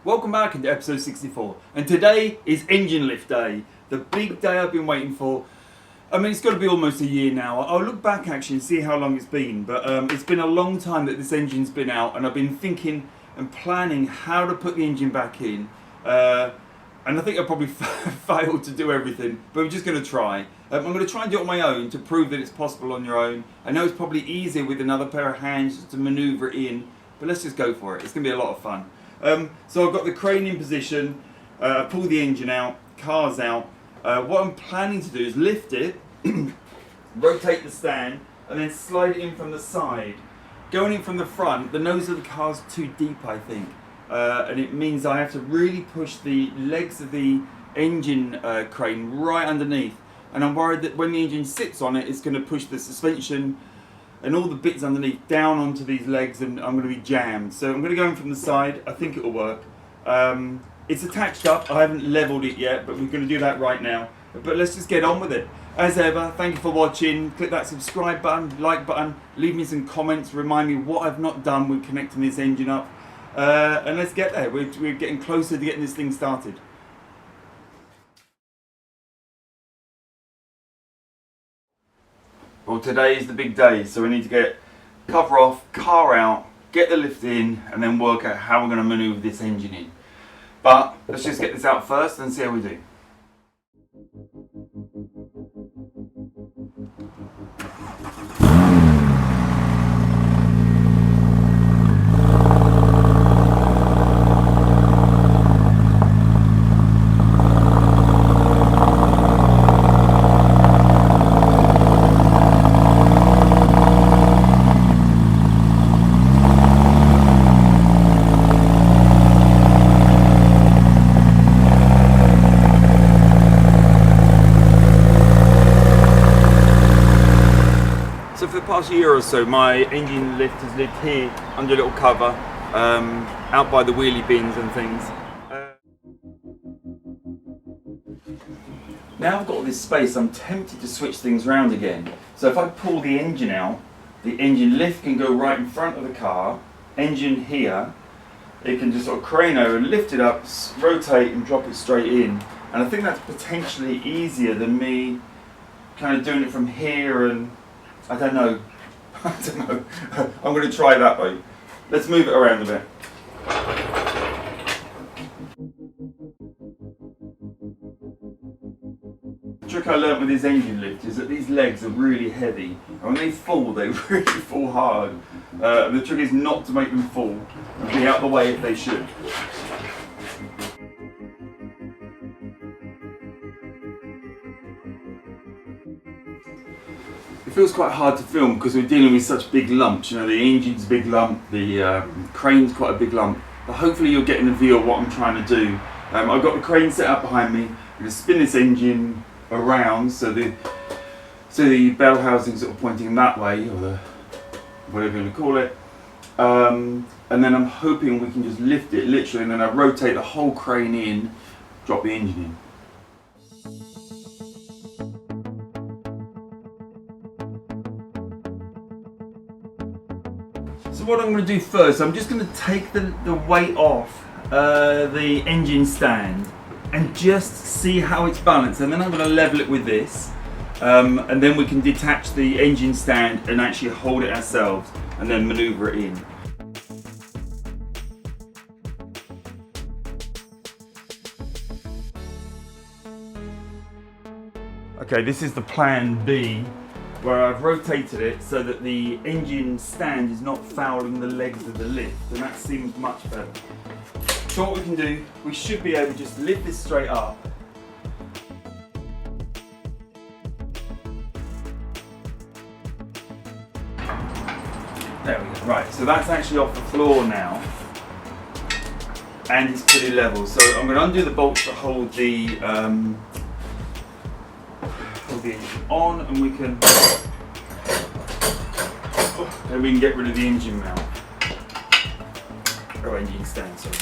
Welcome back into episode 64, and today is engine lift day, the big day I've been waiting for. I mean, it's got to be almost a year now. I'll look back actually and see how long it's been, but it's been a long time that this engine's been out, and I've been thinking and planning how to put the engine back in, and I think I probably failed to do everything, but we're just going to try. I'm going to try and do it on my own to prove that it's possible on your own. I know it's probably easier with another pair of hands to manoeuvre it in, but let's just go for it. It's going to be a lot of fun. So I've got the crane in position, pull the engine out, car's out. What I'm planning to do is lift it, rotate the stand, and then slide it in from the side. Going in from the front, the nose of the car's too deep, I think. And it means I have to really push the legs of the engine crane right underneath. And I'm worried that when the engine sits on it, it's going to push the suspension and all the bits underneath down onto these legs, and I'm going to be jammed. So I'm going to go in from the side. I think it will work. It's attached up. I haven't leveled it yet, but we're going to do that right now. But let's just get on with it. As ever, thank you for watching. Click that subscribe button, like button, leave me some comments, remind me what I've not done with connecting this engine up. And let's get there. We're getting closer to getting this thing started. Well, today is the big day, so we need to get cover off, car out, get the lift in, and then work out how we're going to manoeuvre this engine in. But let's just get this out first and see how we do. So for the past year or so, my engine lift has lived here under a little cover, out by the wheelie bins and things. Now I've got all this space, I'm tempted to switch things around again. So if I pull the engine out, the engine lift can go right in front of the car, engine here, it can just sort of crane over and lift it up, rotate and drop it straight in. And I think that's potentially easier than me kind of doing it from here and I don't know. I'm going to try that way. Let's move it around a bit. The trick I learnt with this engine lift is that these legs are really heavy. And when they fall, they really fall hard. And the trick is not to make them fall and be out the way if they should. It feels quite hard to film because we're dealing with such big lumps. You know, the engine's a big lump, the crane's quite a big lump. But hopefully you're getting a view of what I'm trying to do. I've got the crane set up behind me. I'm going to spin this engine around so the bell housing's sort of pointing that way, or the whatever you want to call it. And then I'm hoping we can just lift it literally, and then I rotate the whole crane in, drop the engine in. So what I'm going to do first, I'm just going to take the weight off the engine stand and just see how it's balanced, and then I'm going to level it with this, and then we can detach the engine stand and actually hold it ourselves and then manoeuvre it in. Okay, this is the plan B, where I've rotated it so that the engine stand is not fouling the legs of the lift, and that seems much better. So what we can do, we should be able to just lift this straight up. There we go. Right, so that's actually off the floor now, and it's pretty level. So I'm going to undo the bolts to hold the engine on, and we can get rid of the engine mount. Oh, engine stand, sorry.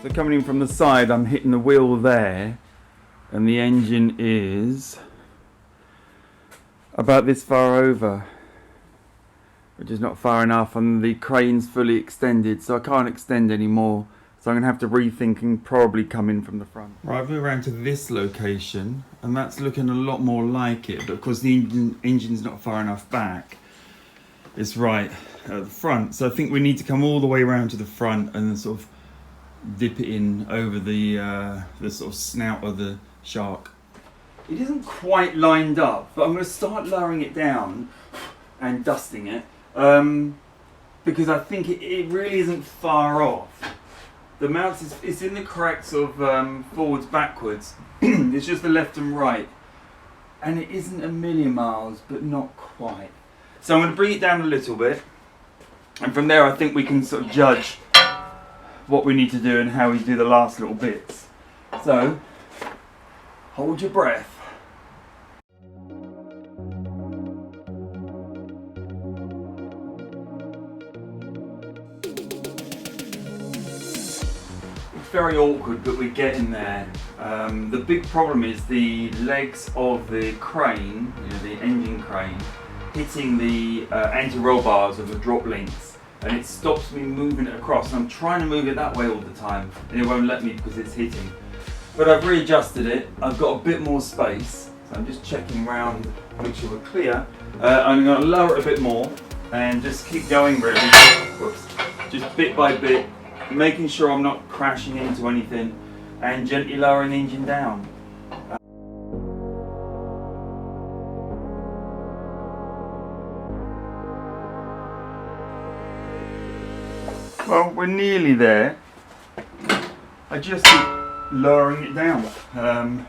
So coming in from the side, I'm hitting the wheel there, and the engine is about this far over, which is not far enough, and the crane's fully extended, so I can't extend anymore. So I'm going to have to rethink and probably come in from the front. Right, I've moved around to this location, and that's looking a lot more like it, but of course the engine's not far enough back. It's right at the front, so I think we need to come all the way around to the front and sort of dip it in over the sort of snout of the shark. It isn't quite lined up, but I'm going to start lowering it down and dusting it, because I think it really isn't far off. The mount is in the correct sort of forwards, backwards. It's just the left and right. And it isn't a million miles, but not quite. So I'm going to bring it down a little bit. And from there I think we can sort of judge what we need to do and how we do the last little bits. So, hold your breath. Very awkward, but we're getting there. The big problem is the legs of the crane, the engine crane, hitting the anti-roll bars of the drop links, and it stops me moving it across. And I'm trying to move it that way all the time, and it won't let me because it's hitting. But I've readjusted it. I've got a bit more space, so I'm just checking around, make sure we're clear. I'm going to lower it a bit more and just keep going really. Whoops. Just bit by bit, making sure I'm not crashing into anything, and gently lowering the engine down. Well, we're nearly there. I just keep lowering it down.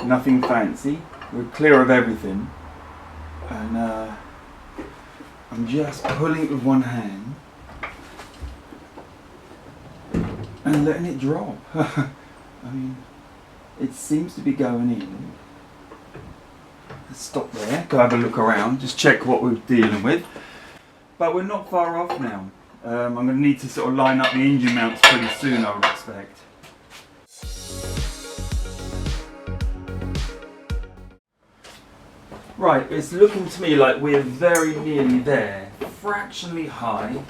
Nothing fancy. We're clear of everything. And I'm just pulling it with one hand and letting it drop. I mean, it seems to be going in. Let's stop there, go have a look around, just check what we're dealing with. But we're not far off now. I'm going to need to sort of line up the engine mounts pretty soon, I would expect. Right, it's looking to me like we're very nearly there, fractionally high.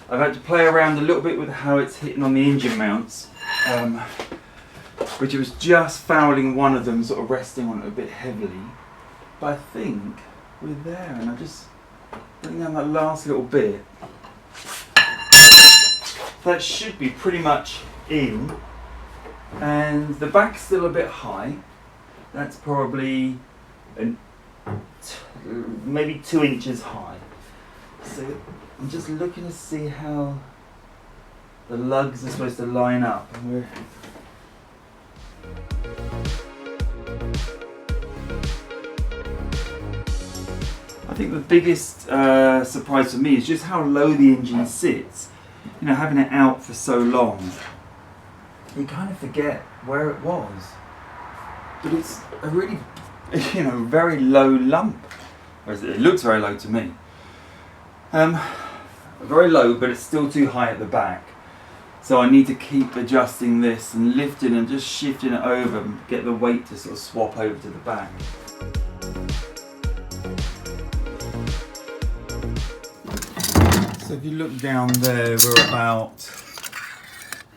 I've had to play around a little bit with how it's hitting on the engine mounts, which it was just fouling one of them, sort of resting on it a bit heavily. But I think we're there, and I just bring down that last little bit. That should be pretty much in, and the back's still a bit high. That's probably maybe 2 inches high. So I'm just looking to see how the lugs are supposed to line up. I think the biggest surprise for me is just how low the engine sits. You know, having it out for so long, you kind of forget where it was. But it's a really, very low lump. Whereas it looks very low to me. Very low, but it's still too high at the back. So I need to keep adjusting this and lifting and just shifting it over and get the weight to sort of swap over to the back. So if you look down there, we're about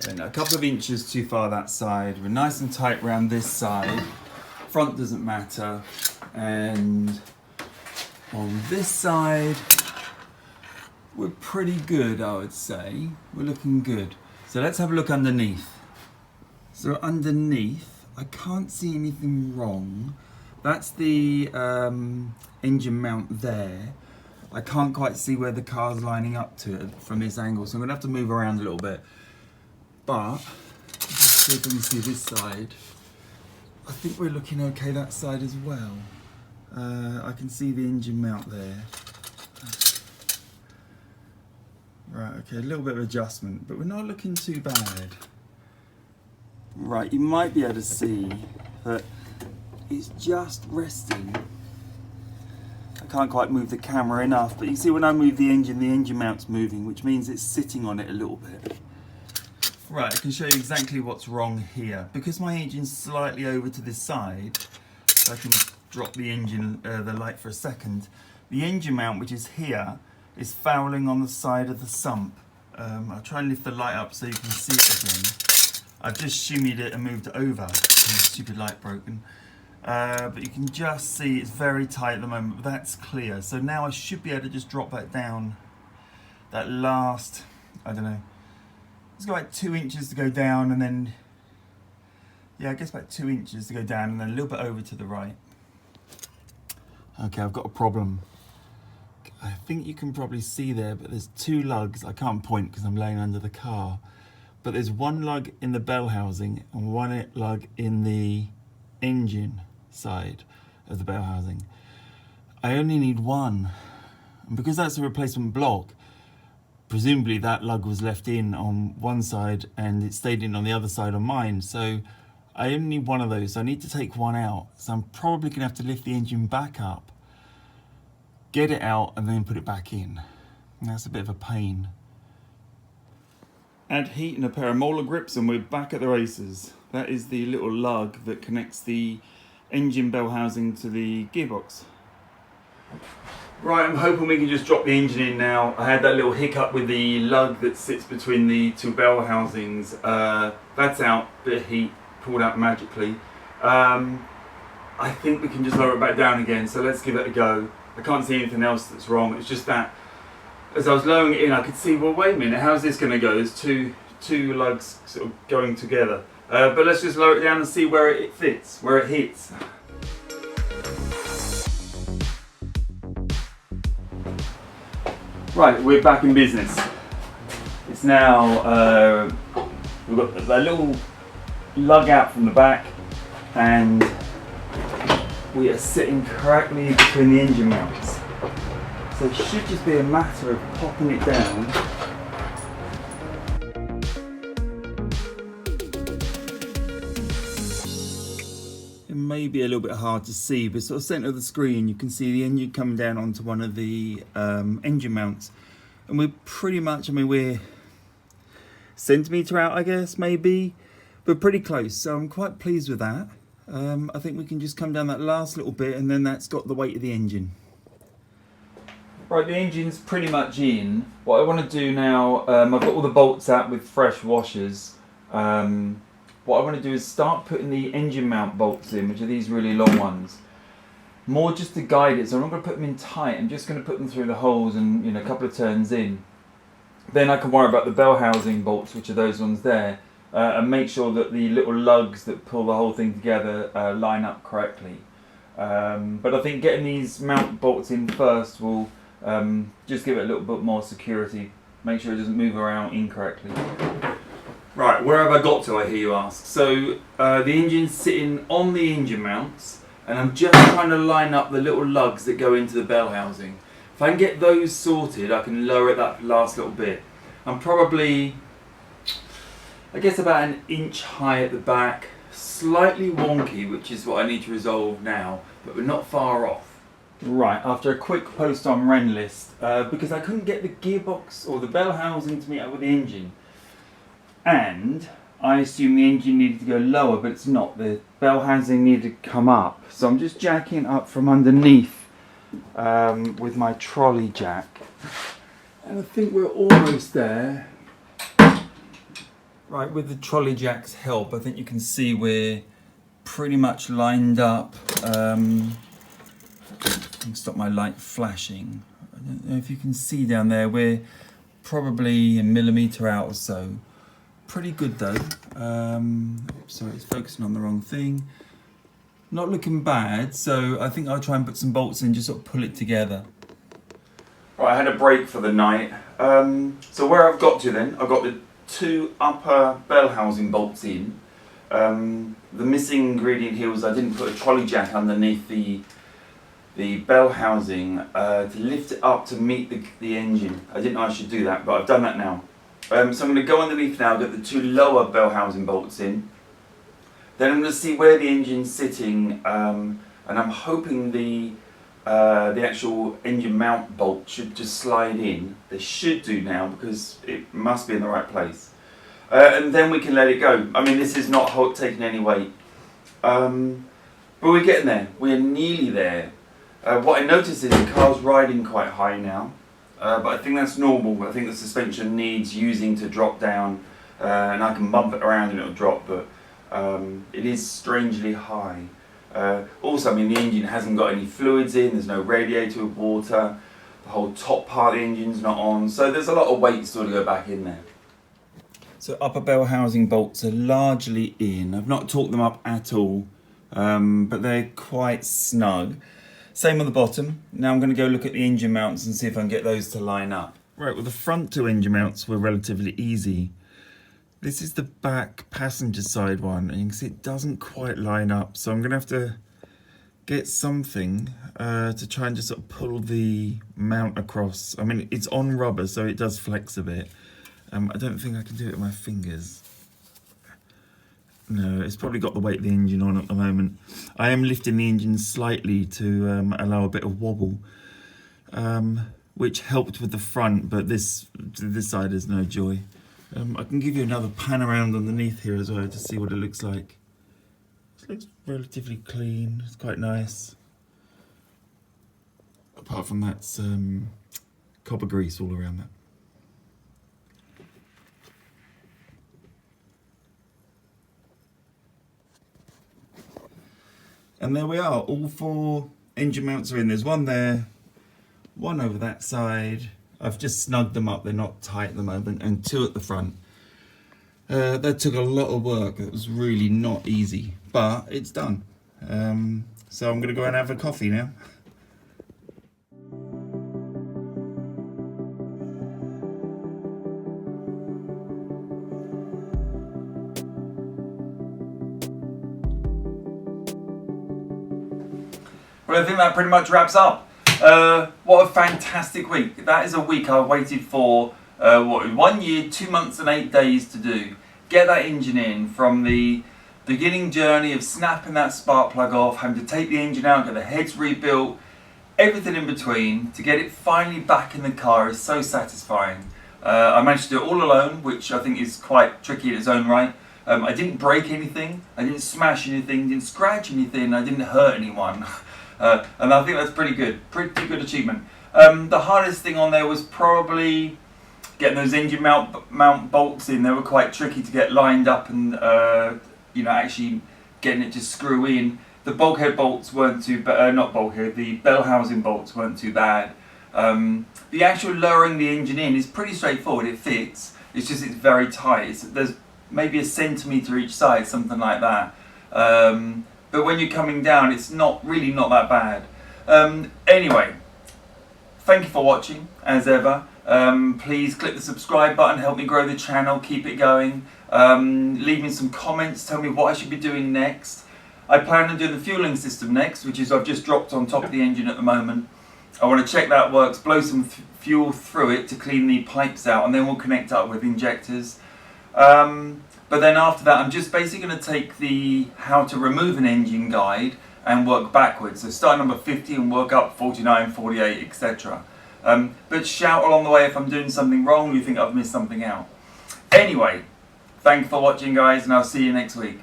a couple of inches too far that side. We're nice and tight around this side. Front doesn't matter. And on this side, we're pretty good, I would say. We're looking good. So let's have a look underneath. So underneath, I can't see anything wrong. That's the engine mount there. I can't quite see where the car's lining up to it from this angle, so I'm going to have to move around a little bit. But, let's see if we can see this side. I think we're looking okay that side as well. I can see the engine mount there. Right, okay, a little bit of adjustment, but we're not looking too bad. Right, you might be able to see that it's just resting. I can't quite move the camera enough, but you see when I move the engine mount's moving, which means it's sitting on it a little bit. Right, I can show you exactly what's wrong here. Because my engine's slightly over to this side, so I can drop the engine, the light for a second. The engine mount, which is here, is fouling on the side of the sump. I'll try and lift the light up so you can see it again. I've just shimmied it and moved it over. My stupid light broken. But you can just see it's very tight at the moment, but that's clear. So now I should be able to just drop that down. That last, I don't know, it's got like 2 inches to go down, and then, yeah, I guess about 2 inches to go down, and then a little bit over to the right. Okay, I've got a problem. I think you can probably see there, but there's 2 lugs. I can't point because I'm laying under the car. But there's 1 lug in the bell housing and 1 lug in the engine side of the bell housing. I only need 1. And because that's a replacement block, presumably that lug was left in on one side and it stayed in on the other side on mine. So I only need 1 of those. So I need to take 1 out. So I'm probably gonna have to lift the engine back up, get it out, and then put it back in. And that's a bit of a pain. Add heat and a pair of molar grips and we're back at the races. That is the little lug that connects the engine bell housing to the gearbox. Right, I'm hoping we can just drop the engine in now. I had that little hiccup with the lug that sits between the 2 bell housings. That's out, bit of heat, pulled out magically. I think we can just lower it back down again, so let's give it a go. I can't see anything else that's wrong. It's just that as I was lowering it in, I could see, well, wait a minute, how's this going to go? There's two lugs sort of going together. But let's just lower it down and see where it fits, where it hits. Right, we're back in business. It's now, we've got that little lug out from the back, and we are sitting correctly between the engine mounts. So it should just be a matter of popping it down. It may be a little bit hard to see, but sort of centre of the screen you can see the engine coming down onto one of the engine mounts. And we're pretty much, I mean, we're centimetre out, I guess, maybe, but pretty close. So I'm quite pleased with that. I think we can just come down that last little bit, and then that's got the weight of the engine. Right, the engine's pretty much in. What I want to do now, I've got all the bolts out with fresh washers. What I want to do is start putting the engine mount bolts in, which are these really long ones. More just to guide it, so I'm not going to put them in tight. I'm just going to put them through the holes and, you know, a couple of turns in. Then I can worry about the bell housing bolts, which are those ones there, and make sure that the little lugs that pull the whole thing together line up correctly. But I think getting these mount bolts in first will just give it a little bit more security, make sure it doesn't move around incorrectly. Right, where have I got to, I hear you ask? So the engine's sitting on the engine mounts, and I'm just trying to line up the little lugs that go into the bell housing. If I can get those sorted, I can lower it that last little bit. I'm probably, I guess, about 1 inch high at the back, slightly wonky, which is what I need to resolve now, but we're not far off. Right, after a quick post on Rennlist, because I couldn't get the gearbox or the bell housing to meet up with the engine, and I assume the engine needed to go lower, but it's not. The bell housing needed to come up, so I'm just jacking up from underneath with my trolley jack, and I think we're almost there. Right, with the trolley jack's help, I think you can see we're pretty much lined up. I can stop my light flashing. I don't know if you can see down there, we're probably a millimetre out or so. Pretty good though. Sorry, it's focusing on the wrong thing. Not looking bad, so I think I'll try and put some bolts in, just sort of pull it together. Right, I had a break for the night. So where I've got to then, I've got the 2 upper bell housing bolts in. The missing ingredient here was I didn't put a trolley jack underneath the bell housing to lift it up to meet the engine. I didn't know I should do that, but I've done that now. So I'm going to go underneath now, get the 2 lower bell housing bolts in. Then I'm going to see where the engine's sitting, and I'm hoping the actual engine mount bolt should just slide in. They should do now, because it must be in the right place. and then we can let it go. I mean, this is not taking any weight, but we're getting there. We're nearly there. What I noticed is the car's riding quite high now, but I think that's normal. I think the suspension needs using to drop down, and I can bump it around and it'll drop, but it is strangely high. Also, I mean, the engine hasn't got any fluids in, there's no radiator with water, the whole top part of the engine's not on, so there's a lot of weight still to go back in there. So upper bell housing bolts are largely in. I've not torqued them up at all, but they're quite snug. Same on the bottom. Now I'm going to go look at the engine mounts and see if I can get those to line up. Right, well the front two engine mounts were relatively easy. This is the back passenger side one, and you can see it doesn't quite line up, so I'm going to have to get something to try and just sort of pull the mount across. I mean, it's on rubber, so it does flex a bit. I don't think I can do it with my fingers. No, it's probably got the weight of the engine on at the moment. I am lifting the engine slightly to allow a bit of wobble, which helped with the front, but this side is no joy. I can give you another pan around underneath here as well to see what it looks like. It looks relatively clean, it's quite nice. Apart from that's copper grease all around that. And there we are, all four engine mounts are in. There's one there, one over that side. I've just snugged them up, they're not tight at the moment, and two at the front. That took a lot of work, it was really not easy, but it's done. So I'm gonna go and have a coffee now. Well, I think that pretty much wraps up. What a fantastic week. That is a week I've waited for, 1 year, 2 months and 8 days to do. Get that engine in from the beginning journey of snapping that spark plug off, having to take the engine out, get the heads rebuilt, everything in between, to get it finally back in the car is so satisfying. I managed to do it all alone, which I think is quite tricky in its own right. I didn't break anything, I didn't smash anything, didn't scratch anything, I didn't hurt anyone. And I think that's pretty good achievement. The hardest thing on there was probably getting those engine mount bolts in. They were quite tricky to get lined up and actually getting it to screw in. The bulkhead bolts weren't too bad, not bulkhead, the bell housing bolts weren't too bad. The actual lowering the engine in is pretty straightforward, it fits, it's just it's very tight. There's maybe a centimetre each side, something like that. But when you're coming down, it's not that bad. Anyway, thank you for watching, as ever. Please click the subscribe button, help me grow the channel, keep it going. Leave me some comments, tell me what I should be doing next. I plan on doing the fueling system next, which is I've just dropped on top of the engine at the moment. I want to check that works, blow some fuel through it to clean the pipes out, and then we'll connect up with injectors. But then after that, I'm just basically going to take the how to remove an engine guide and work backwards. So start number 50 and work up 49, 48, etc. But shout along the way if I'm doing something wrong or you think I've missed something out. Anyway, thank you for watching, guys, and I'll see you next week.